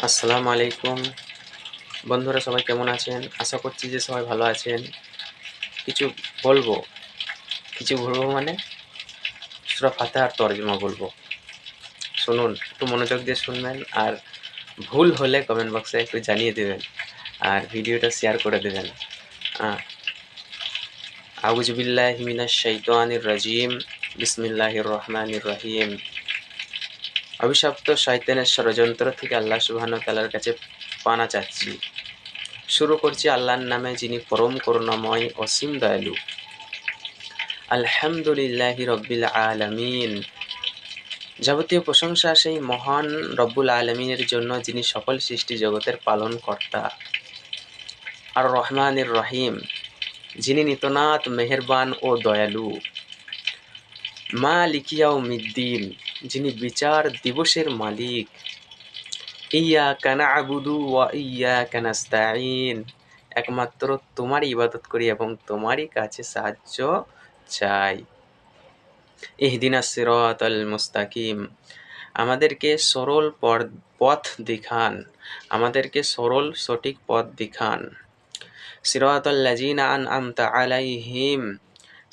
আসসালামু আলাইকুম। বন্ধুরা সবাই কেমন আছেন? আশা করছি যে সবাই ভালো আছেন। কিছু বলবো, কিছু বলবো মানে সূরা ফাতিহার তর্জমা বলবো। শুনুন, একটু মনোযোগ দিয়ে শুনবেন আর ভুল হলে কমেন্ট বক্সে একটু জানিয়ে দেবেন। আর ভিডিওটা শেয়ার করে দেবেন। আ আউযু বিল্লাহি মিনাশ শাইতানির রাজিম। বিসমিল্লাহির রহমানির রহিম। অভিশপ্ত শয়তানের ষড়যন্ত্র থেকে আল্লাহ সুবহানাহু ওয়া তাআলার কাছে পানা চাচ্ছি। শুরু করছি আল্লাহর নামে, যিনি পরম করুণাময়, অসীম দয়ালু। আলহামদুলিল্লাহি রব্বিল আলামিন। যাবতীয় প্রশংসা সেই মহান রব্বুল আলামিনের জন্য, যিনি সকল সৃষ্টি জগতের পালনকর্তা। আর রহমানির রহিম, যিনি নিতনাত মেহেরবান ও দয়ালু। মালিক ইয়াউমিদ্দিন, যিনি বিচার দিবসের মালিক। ইয়্যাকা না'বুদু ওয়া ইয়্যাকা নাস্তাঈন, একমাত্র তোমারই ইবাদত করি এবং তোমারই কাছে সাহায্য চাই। ইহদিনাস সিরাতাল মুস্তাকিম, আমাদেরকে সরল পথ দেখান, আমাদেরকে সরল সঠিক পথ দেখান। সিরাতাল লাযিনা আন'আমতা আলাইহিম,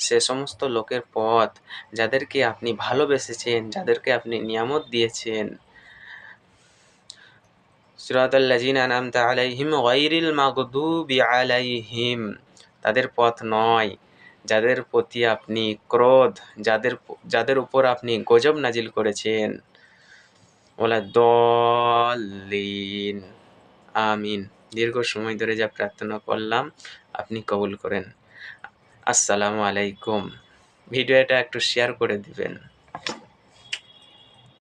সে সমস্ত লোকের পথ যাদেরকে আপনি ভালোবেসেছেন, যাদেরকে আপনি নিয়ামত দিয়েছেন। সিরাতাল লাযিনা আন'আমতা আলাইহিম গায়রিল মাগদুবি আলাইহিম, তাদের পথ নয় যাদের প্রতি আপনি ক্রোধ, যাদের উপর আপনি গজব নাজিল করেছেন। ওয়ালাদ-দাল্লিন। আমিন। দীর্ঘ সময় ধরে যা প্রার্থনা করলাম আপনি কবুল করেন। আসসালামু আলাইকুম। ভিডিওটা একটু শেয়ার করে দিবেন।